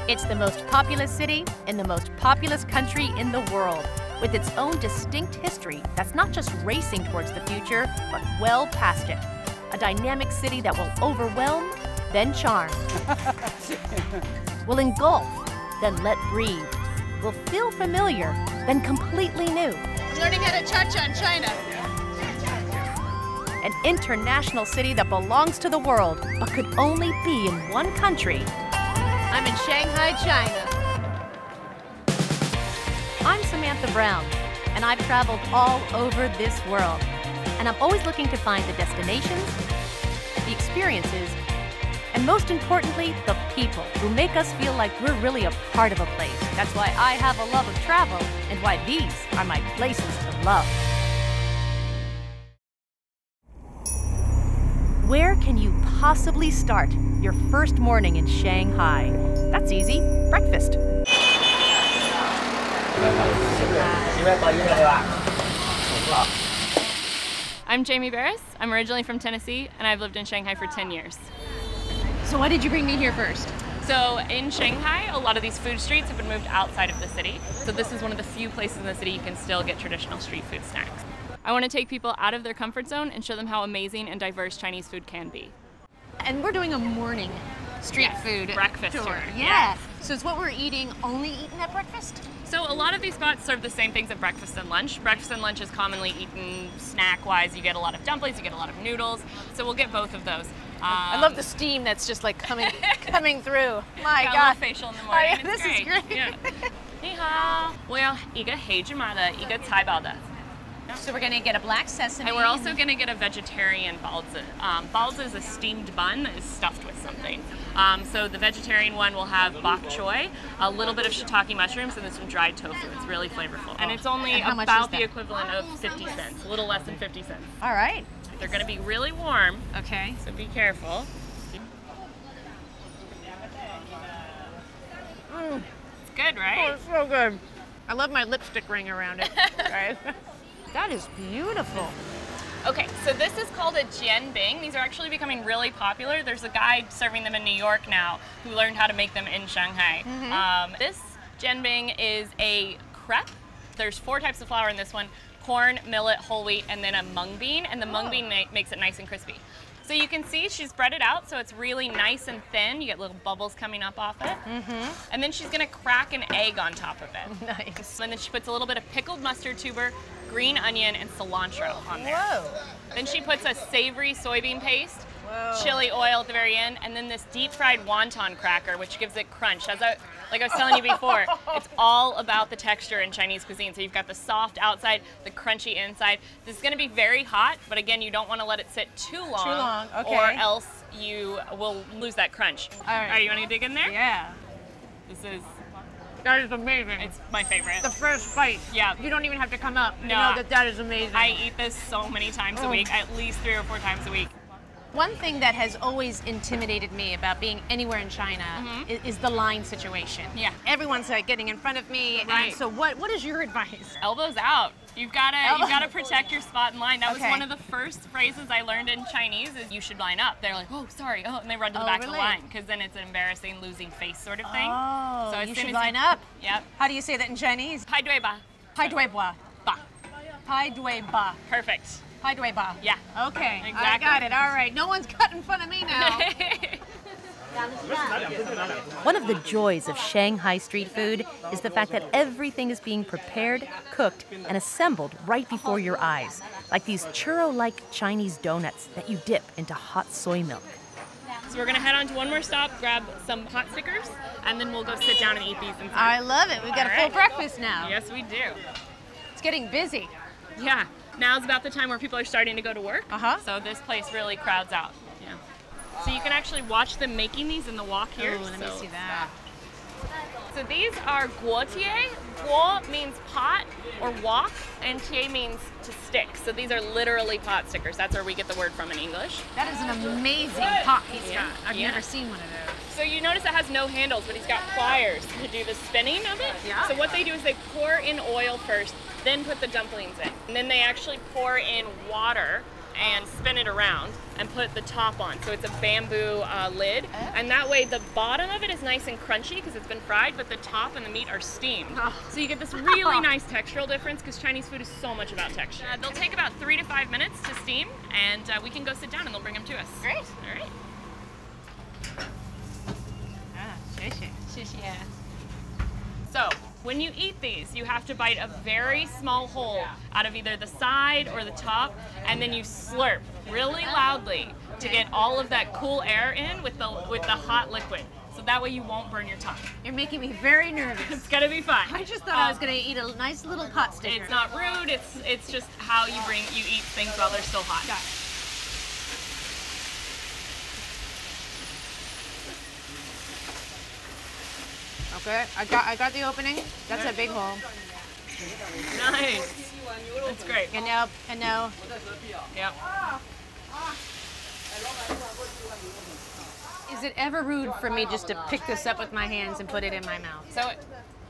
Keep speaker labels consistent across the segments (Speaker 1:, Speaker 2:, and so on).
Speaker 1: It's the most populous city in the most populous country in the world, with its own distinct history that's not just racing towards the future, but well past it. A dynamic city that will overwhelm, then charm. Will engulf, then let breathe. Will feel familiar, then completely new.
Speaker 2: I'm learning how to cha-cha in China.
Speaker 1: An international city that belongs to the world, but could only be in one country.
Speaker 2: I'm in Shanghai, China.
Speaker 1: I'm Samantha Brown, and I've traveled all over this world. And I'm always looking to find the destinations, the experiences, and most importantly, the people who make us feel like we're really a part of a place. That's why I have a love of travel, and why these are my places to love. Where can you possibly start your first morning in Shanghai? That's easy, breakfast.
Speaker 3: I'm Jamie Barris. I'm originally from Tennessee, and I've lived in Shanghai for 10 years.
Speaker 2: So why did you bring me here first?
Speaker 3: So in Shanghai, a lot of these food streets have been moved outside of the city. So this is one of the few places in the city you can still get traditional street food snacks. I want to take people out of their comfort zone and show them how amazing and diverse Chinese food can be.
Speaker 2: And we're doing a morning street food
Speaker 3: breakfast
Speaker 2: tour.
Speaker 3: tour.
Speaker 2: Yeah. So it's what we're eating, only eaten at breakfast?
Speaker 3: So a lot of these spots serve the same things at breakfast and lunch. Breakfast and lunch is commonly eaten snack-wise. You get a lot of dumplings, you get a lot of noodles. So we'll get both of those.
Speaker 2: I love the steam that's just like coming through. My
Speaker 3: got
Speaker 2: God.
Speaker 3: a little facial in the morning.
Speaker 2: This is great.
Speaker 3: Yeah. 你好，我要一个黑芝麻的，一个菜包的。
Speaker 2: So we're gonna get a black sesame.
Speaker 3: And we're also gonna get a vegetarian baozi. Baozi is a steamed bun that is stuffed with something. So the vegetarian one will have bok choy, a little bit of shiitake mushrooms, and then some dried tofu. It's really flavorful. And it's only about the equivalent of 50 cents, a little less than 50 cents.
Speaker 2: All right.
Speaker 3: They're gonna be really warm.
Speaker 2: Okay.
Speaker 3: So be careful. It's good, right?
Speaker 2: Oh, it's so good. I love my lipstick ring around it. Right. That is beautiful.
Speaker 3: Okay, so this is called a jianbing. These are actually becoming really popular. There's a guy serving them in New York now who learned how to make them in Shanghai. This jianbing is a crepe. There's 4 types of flour in this one: corn, millet, whole wheat, and then a mung bean. And the mung bean makes it nice and crispy. So you can see she's spread it out so it's really nice and thin. You get little bubbles coming up off it. And then she's gonna crack an egg on top of it.
Speaker 2: Nice.
Speaker 3: And then she puts a little bit of pickled mustard tuber, green onion, and cilantro on there.
Speaker 2: Whoa.
Speaker 3: Then she puts a savory soybean paste,
Speaker 2: Whoa.
Speaker 3: chili oil at the very end, and then this deep fried wonton cracker, which gives it crunch. Like I was telling you before, it's all about the texture in Chinese cuisine. So you've got the soft outside, the crunchy inside. This is gonna be very hot, but again, you don't wanna let it sit too long.
Speaker 2: Okay.
Speaker 3: Or else you will lose that crunch.
Speaker 2: All right.
Speaker 3: All right, you wanna dig in there?
Speaker 2: Yeah. That is amazing.
Speaker 3: It's my favorite.
Speaker 2: The first bite.
Speaker 3: Yeah.
Speaker 2: You don't even have to come up.
Speaker 3: No.
Speaker 2: You know that is amazing.
Speaker 3: I eat this so many times a week, at least 3 or 4 times a week.
Speaker 2: One thing that has always intimidated me about being anywhere in China is the line situation.
Speaker 3: Yeah.
Speaker 2: Everyone's getting in front of me.
Speaker 3: Right.
Speaker 2: And so what is your advice?
Speaker 3: Elbows out. You've gotta protect your spot in line. That was
Speaker 2: Okay.
Speaker 3: one of the first phrases I learned in Chinese is you should line up. They're like, oh, sorry, oh, and they run to the back of the
Speaker 2: really?
Speaker 3: line because then it's an embarrassing losing face sort of thing.
Speaker 2: Oh,
Speaker 3: so as
Speaker 2: you
Speaker 3: soon
Speaker 2: should
Speaker 3: as
Speaker 2: line up.
Speaker 3: Yep.
Speaker 2: How do you say that in Chinese?
Speaker 3: Pai dui ba.
Speaker 2: Pai dui ba.
Speaker 3: Ba.
Speaker 2: Pai dui ba.
Speaker 3: Perfect.
Speaker 2: Pai dui ba.
Speaker 3: Yeah.
Speaker 2: Okay.
Speaker 3: Exactly.
Speaker 2: I got it. All right. No one's cut in front of me now.
Speaker 1: One of the joys of Shanghai street food is the fact that everything is being prepared, cooked, and assembled right before your eyes, like these churro-like Chinese donuts that you dip into hot soy milk.
Speaker 3: So we're gonna head on to one more stop, grab some hot stickers, and then we'll go sit down and eat these inside.
Speaker 2: I love it. We've got a full
Speaker 3: right.
Speaker 2: breakfast now.
Speaker 3: Yes, we do.
Speaker 2: It's getting busy.
Speaker 3: Yeah. Now's about the time where people are starting to go to work. So this place really crowds out. Yeah. So you can actually watch them making these in the wok here.
Speaker 2: Oh, let me see that.
Speaker 3: So these are guotie. Guo means pot or wok, and tie means to stick. So these are literally pot stickers. That's where we get the word from in English.
Speaker 2: That is an amazing pot he's
Speaker 3: Yeah.
Speaker 2: got. I've
Speaker 3: Yeah.
Speaker 2: never seen one of those.
Speaker 3: So you notice it has no handles, but he's got pliers to do the spinning of it.
Speaker 2: Yeah.
Speaker 3: So what they do is they pour in oil first, then put the dumplings in. And then they actually pour in water and spin it around and put the top on. So it's a bamboo lid, and that way the bottom of it is nice and crunchy because it's been fried, but the top and the meat are steamed. So you get this really nice textural difference because Chinese food is so much about texture. They'll take about 3 to 5 minutes to steam, and we can go sit down and they'll bring them to us.
Speaker 2: Great.
Speaker 3: All right.
Speaker 2: Yeah.
Speaker 3: So, when you eat these, you have to bite a very small hole out of either the side or the top, and then you slurp really loudly to get all of that cool air in with the hot liquid. So that way you won't burn your tongue.
Speaker 2: You're making me very nervous.
Speaker 3: It's gonna be fun.
Speaker 2: I just thought I was gonna eat a nice little pot sticker.
Speaker 3: It's not rude. It's just how you eat things while they're still hot.
Speaker 2: Got it. Okay, I got the opening. That's a big hole.
Speaker 3: Nice. That's great.
Speaker 2: And now.
Speaker 3: Yep.
Speaker 2: Is it ever rude for me just to pick this up with my hands and put it in my mouth?
Speaker 3: So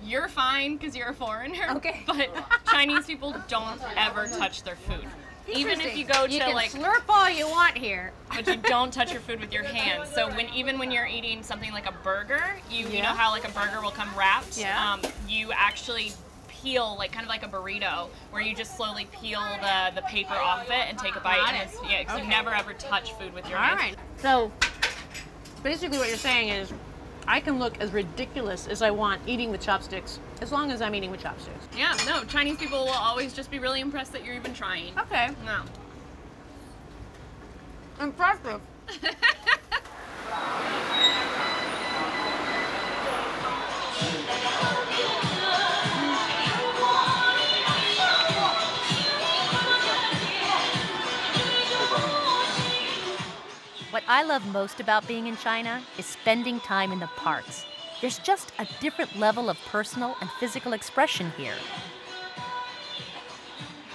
Speaker 3: you're fine because you're a foreigner.
Speaker 2: Okay.
Speaker 3: But Chinese people don't ever touch their food. Even if you go to
Speaker 2: you can
Speaker 3: like
Speaker 2: slurp all you want here,
Speaker 3: but you don't touch your food with your hands. So even when you're eating something like a burger, you know how like a burger will come wrapped.
Speaker 2: Yeah.
Speaker 3: You actually peel kind of like a burrito, where you just slowly peel the paper off of it and take a bite.
Speaker 2: Got
Speaker 3: And
Speaker 2: it.
Speaker 3: because you never ever touch food with your
Speaker 2: all
Speaker 3: hands.
Speaker 2: right. So basically, what you're saying is, I can look as ridiculous as I want eating with chopsticks, as long as I'm eating with chopsticks.
Speaker 3: Yeah. No, Chinese people will always just be really impressed that you're even trying.
Speaker 2: Okay.
Speaker 3: No.
Speaker 2: Impressive.
Speaker 1: What I love most about being in China is spending time in the parks. There's just a different level of personal and physical expression here.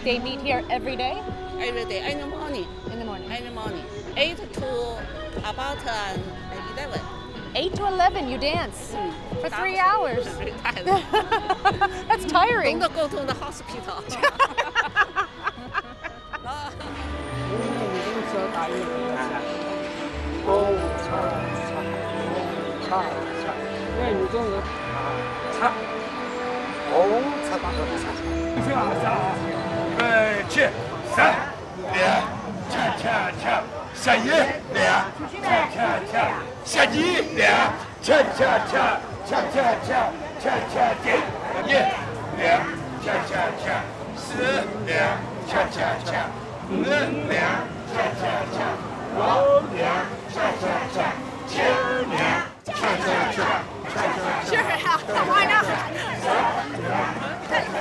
Speaker 2: They meet here every day?
Speaker 4: Every day, in the morning.
Speaker 2: In the morning.
Speaker 4: In the morning. 8 to about 11.
Speaker 2: 8 to 11, you dance for 3 hours.
Speaker 4: Very tired.
Speaker 2: That's tiring.
Speaker 4: Don't go to the hospital.
Speaker 2: Sure, why not?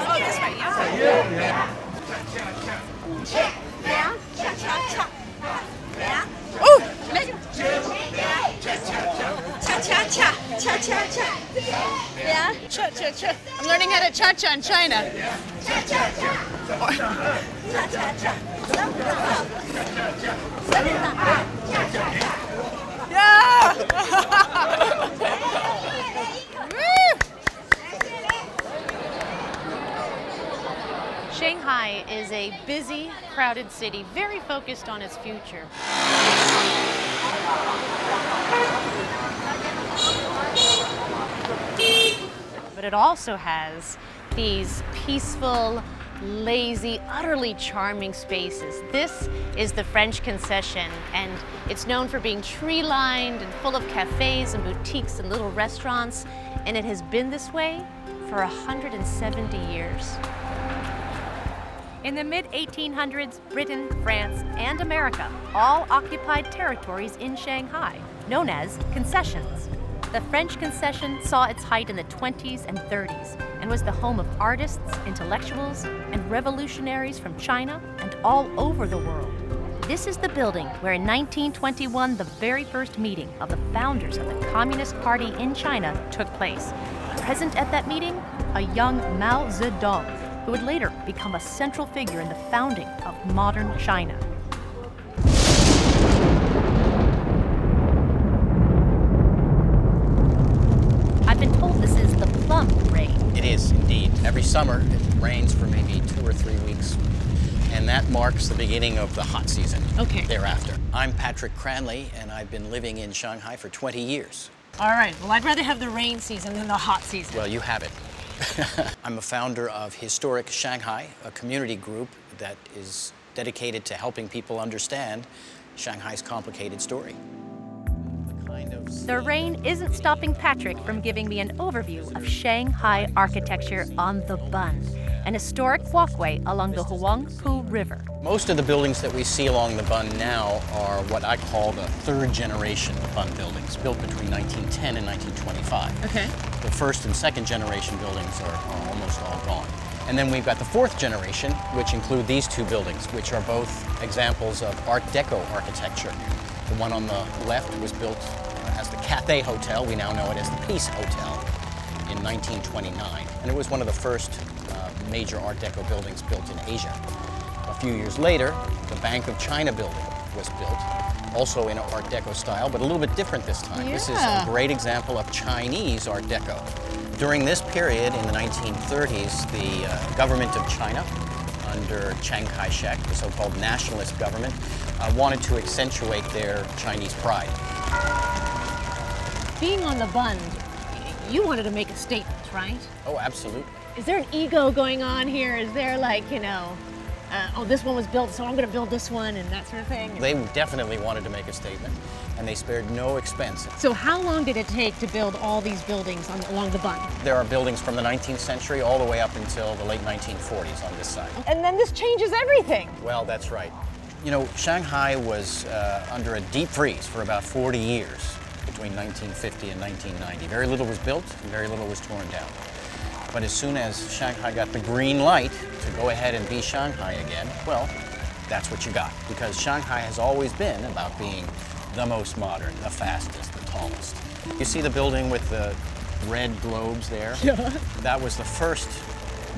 Speaker 2: Oh, this way, yeah. I'm learning how to cha-cha in China. Shanghai is a busy, crowded city, very focused on its future. But it also has these peaceful, lazy, utterly charming spaces. This is the French concession, and it's known for being tree-lined and full of cafes and boutiques and little restaurants, and it has been this way for 170 years.
Speaker 1: In the mid-1800s, Britain, France, and America all occupied territories in Shanghai, known as concessions. The French concession saw its height in the 20s and 30s and was the home of artists, intellectuals, and revolutionaries from China and all over the world. This is the building where in 1921 the very first meeting of the founders of the Communist Party in China took place. Present at that meeting, a young Mao Zedong, who would later become a central figure in the founding of modern China. I've been told this is the plum rain.
Speaker 5: It is indeed. Every summer it rains for maybe 2 or 3 weeks. and that marks the beginning of the hot season thereafter. I'm Patrick Cranley, and I've been living in Shanghai for 20 years.
Speaker 2: All right, well, I'd rather have the rain season than the hot season.
Speaker 5: Well, you have it. I'm a founder of Historic Shanghai, a community group that is dedicated to helping people understand Shanghai's complicated story.
Speaker 1: The rain isn't stopping Patrick from giving me an overview of Shanghai architecture on the Bund, an historic walkway along the Huangpu River.
Speaker 5: Most of the buildings that we see along the Bund now are what I call the third generation Bund buildings, built between 1910 and 1925.
Speaker 2: Okay.
Speaker 5: The first and second generation buildings are almost all gone. And then we've got the fourth generation, which include these two buildings, which are both examples of Art Deco architecture. The one on the left was built as the Cathay Hotel. We now know it as the Peace Hotel in 1929. And it was one of the first major Art Deco buildings built in Asia. A few years later, the Bank of China building was built, also in an Art Deco style, but a little bit different this time.
Speaker 2: Yeah.
Speaker 5: This is a great example of Chinese Art Deco. During this period, in the 1930s, the government of China, under Chiang Kai-shek, the so-called nationalist government, wanted to accentuate their Chinese pride.
Speaker 2: Being on the Bund, you wanted to make a statement, right?
Speaker 5: Oh, absolutely.
Speaker 2: Is there an ego going on here? Is there like, you know, oh, this one was built, so I'm going to build this one and that sort of thing?
Speaker 5: They definitely wanted to make a statement, and they spared no expense.
Speaker 2: So how long did it take to build all these buildings along the Bund?
Speaker 5: There are buildings from the 19th century all the way up until the late 1940s on this side.
Speaker 2: And then this changes everything.
Speaker 5: Well, that's right. You know, Shanghai was under a deep freeze for about 40 years between 1950 and 1990. Very little was built and very little was torn down. But as soon as Shanghai got the green light to go ahead and be Shanghai again, well, that's what you got. Because Shanghai has always been about being the most modern, the fastest, the tallest. You see the building with the red globes there?
Speaker 2: Yeah.
Speaker 5: That was the first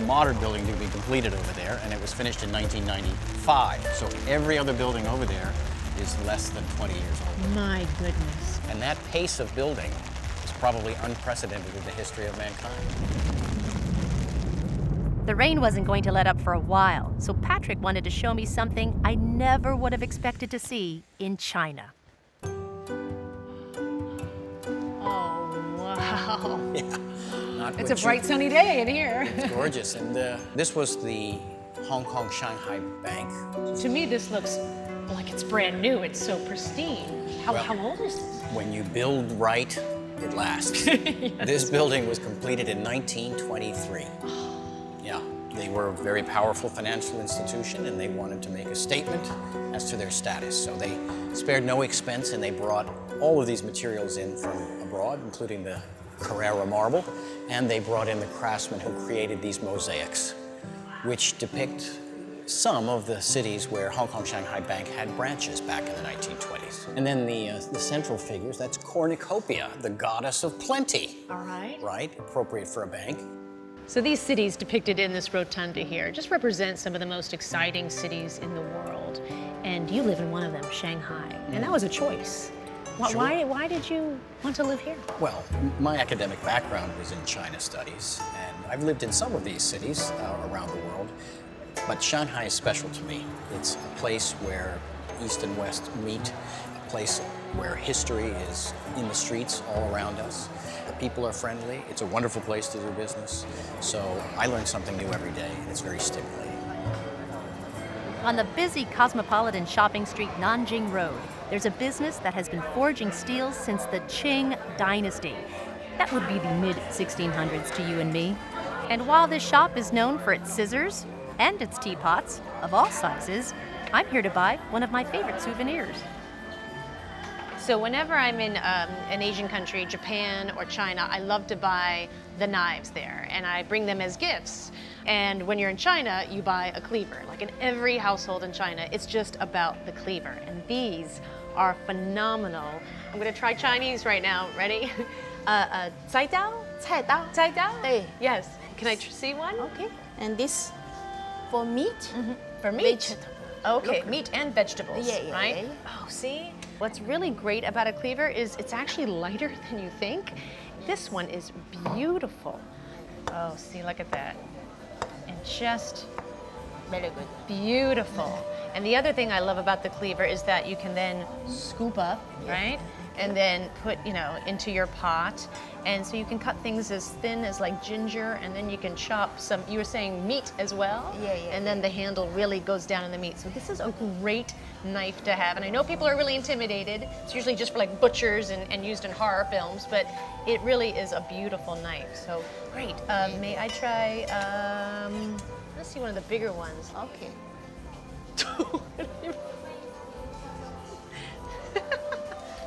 Speaker 5: modern building to be completed over there, and it was finished in 1995. So every other building over there is less than 20 years old.
Speaker 2: My goodness.
Speaker 5: And that pace of building is probably unprecedented in the history of mankind.
Speaker 1: The rain wasn't going to let up for a while, so Patrick wanted to show me something I never would have expected to see in China.
Speaker 2: Oh, wow.
Speaker 5: Yeah, not
Speaker 2: It's a bright sunny day in here.
Speaker 5: It's gorgeous. And this was the Hong Kong Shanghai Bank.
Speaker 2: To me, this looks like it's brand new. It's so pristine. How old is this?
Speaker 5: When you build right, it lasts. Yes. This building was completed in 1923. Yeah, they were a very powerful financial institution, and they wanted to make a statement as to their status. So they spared no expense, and they brought all of these materials in from abroad, including the Carrara marble, and they brought in the craftsmen who created these mosaics, which depict some of the cities where Hong Kong Shanghai Bank had branches back in the 1920s. And then the central figures, that's Cornucopia, the goddess of plenty.
Speaker 2: All right.
Speaker 5: Right, appropriate for a bank.
Speaker 2: So these cities depicted in this rotunda here just represent some of the most exciting cities in the world. And you live in one of them, Shanghai. And that was a choice.
Speaker 5: Sure.
Speaker 2: Why did you want to live here?
Speaker 5: Well, my academic background was in China studies, and I've lived in some of these cities around the world, but Shanghai is special to me. It's a place where East and West meet, a place where history is in the streets all around us. The people are friendly. It's a wonderful place to do business. So I learn something new every day, and it's very stimulating.
Speaker 1: On the busy cosmopolitan shopping street Nanjing Road, there's a business that has been forging steel since the Qing dynasty. That would be the mid-1600s to you and me. And while this shop is known for its scissors and its teapots of all sizes, I'm here to buy one of my favorite souvenirs.
Speaker 2: So whenever I'm in an Asian country, Japan or China, I love to buy the knives there, and I bring them as gifts. And when you're in China, you buy a cleaver. Like in every household in China, it's just about the cleaver. And these are phenomenal. I'm gonna try Chinese right now. Ready? 菜刀? 菜刀. 菜刀? Yes. Can I see one?
Speaker 4: Okay. And this for meat?
Speaker 2: Mm-hmm. For meat?
Speaker 4: Vegetable.
Speaker 2: Okay, meat and vegetables,
Speaker 4: Yeah,
Speaker 2: right?
Speaker 4: yeah.
Speaker 2: Oh, see? What's really great about a cleaver is it's actually lighter than you think. This one is beautiful. Oh, see, look at that. And just
Speaker 4: Very good.
Speaker 2: Beautiful. And the other thing I love about the cleaver is that you can then scoop up, right? And then put, you know, into your pot. And so you can cut things as thin as like ginger, and then you can chop some, you were saying meat as well?
Speaker 4: Yeah.
Speaker 2: And then the handle really goes down in the meat. So this is a great knife to have. And I know people are really intimidated. It's usually just for like butchers and used in horror films, but it really is a beautiful knife. So great. May I try, let's see one of the bigger ones.
Speaker 4: Okay.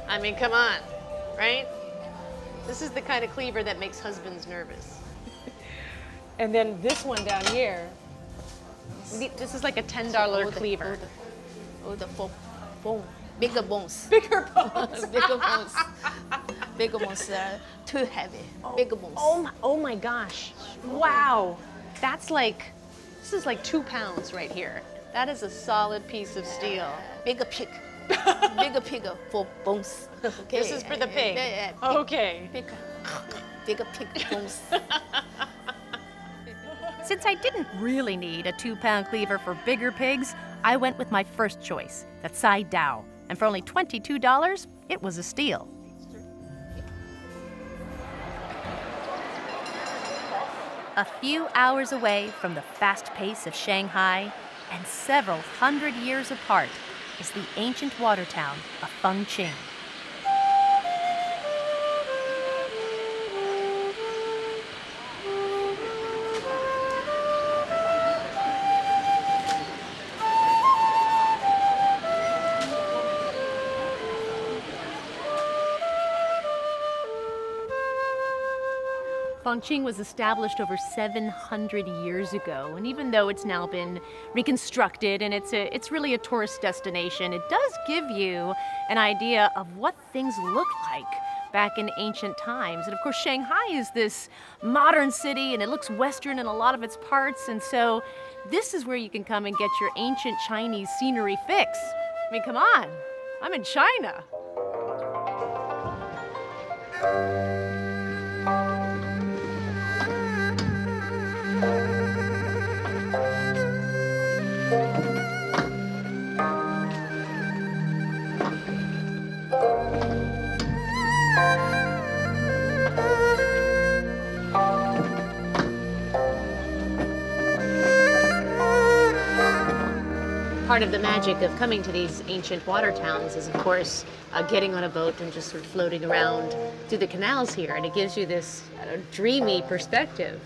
Speaker 2: I mean, come on, right? This is the kind of cleaver that makes husbands nervous. And then this one down here, this is like a $10 cleaver.
Speaker 4: All the bone, bigger bones.
Speaker 2: Bigger bones.
Speaker 4: Bigger bones. Bigger bones are too heavy. Bigger bones.
Speaker 2: Oh my gosh. Wow. That's like, this is like 2 pounds right here. That is a solid piece of steel.
Speaker 4: Bigger pig. Bigger pig for bones. Okay.
Speaker 2: This is for the pig.
Speaker 4: Yeah, pig.
Speaker 2: Okay.
Speaker 4: Bigger pig bones.
Speaker 1: Since I didn't really need a 2-pound cleaver for bigger pigs, I went with my first choice, the Tsai Dao. And for only $22, it was a steal. A few hours away from the fast pace of Shanghai, and several hundred years apart, is the ancient water town of Fengqing. Fengqing was established over 700 years ago, and even though it's now been reconstructed and it's really a tourist destination, it does give you an idea of what things looked like back in ancient times. And of course, Shanghai is this modern city, and it looks Western in a lot of its parts, and so this is where you can come and get your ancient Chinese scenery fix. I mean, come on, I'm in China. Part of the magic of coming to these ancient water towns is, of course, getting on a boat and just sort of floating around through the canals here, and it gives you this dreamy perspective.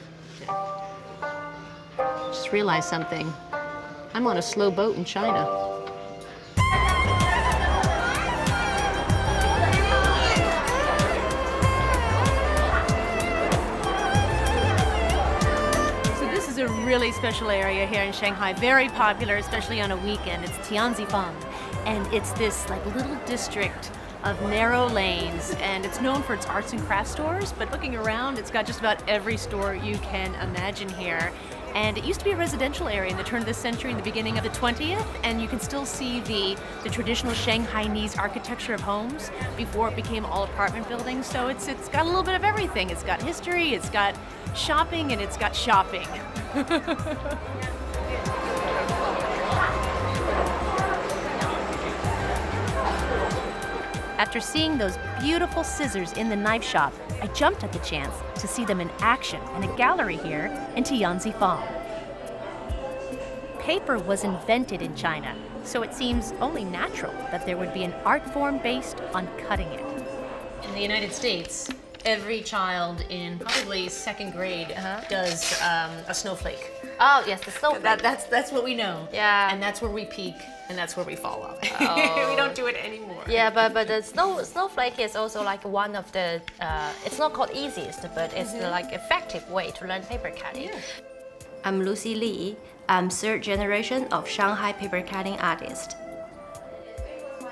Speaker 1: Just realized something. I'm on a slow boat in China. A really special area here in Shanghai, very popular, especially on a weekend. It's Tianzifang, and it's this like little district of narrow lanes, and it's known for its arts and crafts stores, but looking around, it's got just about every store you can imagine here. And it used to be a residential area in the turn of the century, in the beginning of the 20th, and you can still see the traditional Shanghainese architecture of homes before it became all apartment buildings. So it's got a little bit of everything. It's got history, it's got shopping, and it's got shopping. After seeing those beautiful scissors in the knife shop, I jumped at the chance to see them in action in a gallery here in Tianzifang. Paper was invented in China, so it seems only natural that there would be an art form based on cutting it. In the United States, every child in probably 2nd grade does a snowflake.
Speaker 6: Oh, yes, the snowflake.
Speaker 2: That's what we know.
Speaker 6: Yeah.
Speaker 2: And that's where we peak, and that's where we fall off.
Speaker 6: Oh.
Speaker 2: We don't do it anymore.
Speaker 6: Yeah, but the snowflake is also like one of the, it's not called easiest, but it's the like effective way to learn paper cutting.
Speaker 2: Yeah.
Speaker 7: I'm Lucy Lee. I'm 3rd generation of Shanghai paper cutting artist.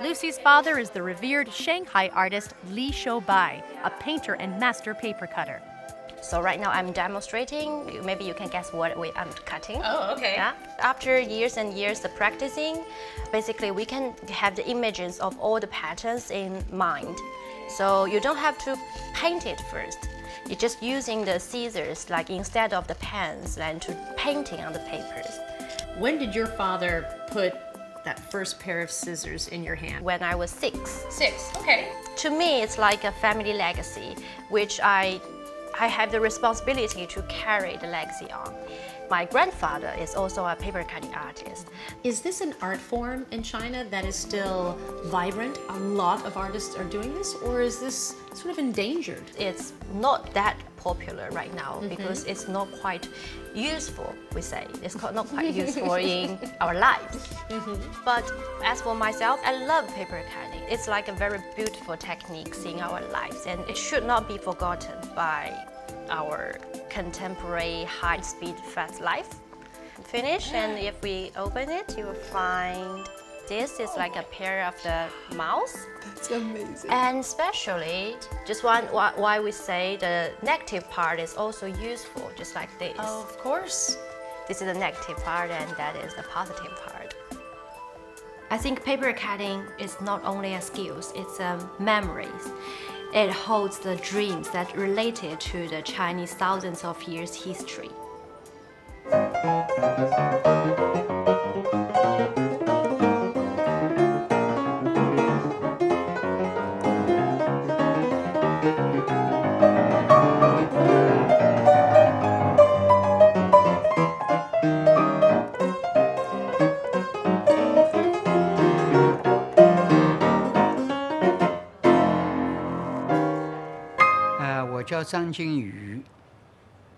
Speaker 1: Lucy's father is the revered Shanghai artist Li Shoubai, a painter and master paper cutter.
Speaker 6: So right now I'm demonstrating. Maybe you can guess what I'm cutting.
Speaker 2: Oh, okay.
Speaker 6: Yeah. After years and years of practicing, basically we can have the images of all the patterns in mind. So you don't have to paint it first. You're just using the scissors, like instead of the pens, and to painting on the papers.
Speaker 2: When did your father put that first pair of scissors in your hand?
Speaker 6: When I was 6.
Speaker 2: 6, okay.
Speaker 6: To me, it's like a family legacy, which I have the responsibility to carry the legacy on. My grandfather is also a paper cutting artist.
Speaker 2: Is this an art form in China that is still vibrant? A lot of artists are doing this, or is this sort of endangered?
Speaker 6: It's not that popular right now because it's not quite useful, we say. It's not quite useful in our lives. But as for myself, I love paper cutting. It's like a very beautiful technique in our lives, and it should not be forgotten by our contemporary high-speed fast life. Finish, and if we open it, you will find this is like a pair of the mouse.
Speaker 4: That's amazing.
Speaker 6: And especially, just why we say the negative part is also useful, just like this.
Speaker 2: Oh, of course.
Speaker 6: This is the negative part, and that is the positive part.
Speaker 7: I think paper cutting is not only a skills, it's memories. It holds the dreams that related to the Chinese thousands of years history.
Speaker 8: 我叫张金宇，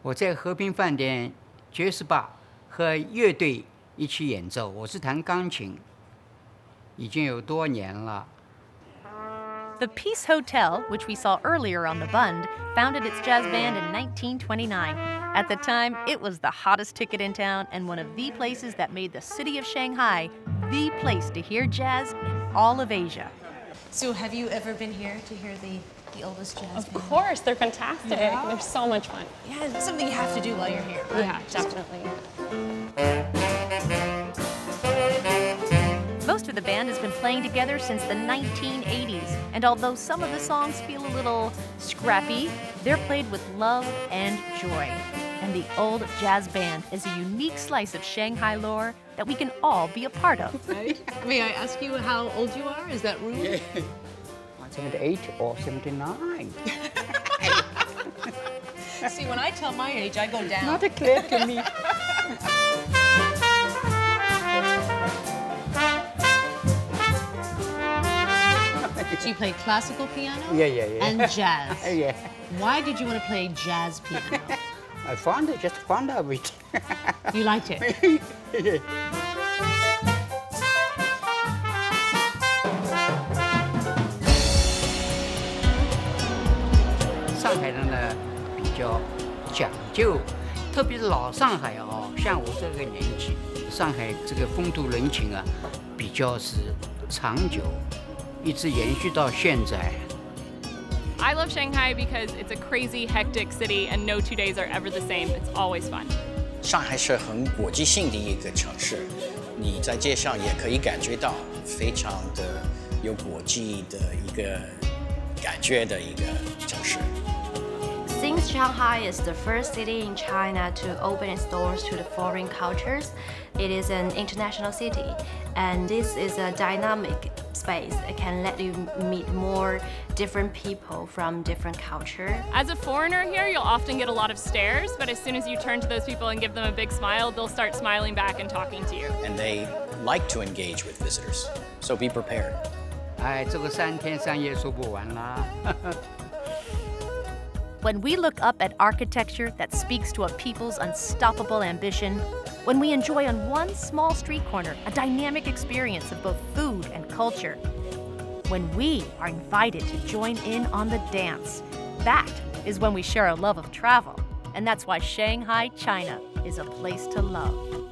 Speaker 8: 我在和平饭店爵士吧和乐队一起演奏，我是弹钢琴，已经有多年了。
Speaker 1: The Peace Hotel, which we saw earlier on the Bund, founded its jazz band in 1929. At the time, it was the hottest ticket in town and one of the places that made the city of Shanghai the place to hear jazz in all of Asia.
Speaker 2: So have you ever been here to hear the oldest jazz band?
Speaker 3: Of course, they're fantastic. Yeah. They're so much fun.
Speaker 2: Yeah, it's something you have to do while you're here. Right?
Speaker 3: Yeah, definitely.
Speaker 1: Most of the band has been playing together since the 1980s, and although some of the songs feel a little scrappy, they're played with love and joy. And the old jazz band is a unique slice of Shanghai lore that we can all be a part of.
Speaker 2: Right? May I ask you how old you are? Is that rude?
Speaker 8: Yeah. 78 or 79.
Speaker 2: See, when I tell my age, I go down.
Speaker 8: Not clear to me.
Speaker 2: So you play classical piano?
Speaker 8: Yeah.
Speaker 2: And jazz?
Speaker 8: Yeah.
Speaker 2: Why did you want to play jazz piano?
Speaker 8: I found it, just fond of it.
Speaker 2: You liked it?
Speaker 8: Yeah. 上海人呢比较讲究，特别是老上海哦，像我这个年纪，上海这个风土人情啊，比较是长久，一直延续到现在。
Speaker 3: I love Shanghai because it's a crazy, hectic city and no 2 days are ever the same. It's always fun.
Speaker 5: 上海是很国际性的一个城市，你在街上也可以感觉到非常的有国际的一个感觉的一个城市。
Speaker 7: Since Shanghai is the first city in China to open its doors to the foreign cultures, it is an international city, and this is a dynamic space. It can let you meet more different people from different cultures.
Speaker 3: As a foreigner here, you'll often get a lot of stares, but as soon as you turn to those people and give them a big smile, they'll start smiling back and talking to you.
Speaker 5: And they like to engage with visitors, so be prepared.
Speaker 8: 哎，这个3天3夜说不完啦。
Speaker 1: When we look up at architecture that speaks to a people's unstoppable ambition, when we enjoy on one small street corner a dynamic experience of both food and culture, when we are invited to join in on the dance, that is when we share a love of travel. And that's why Shanghai, China is a place to love.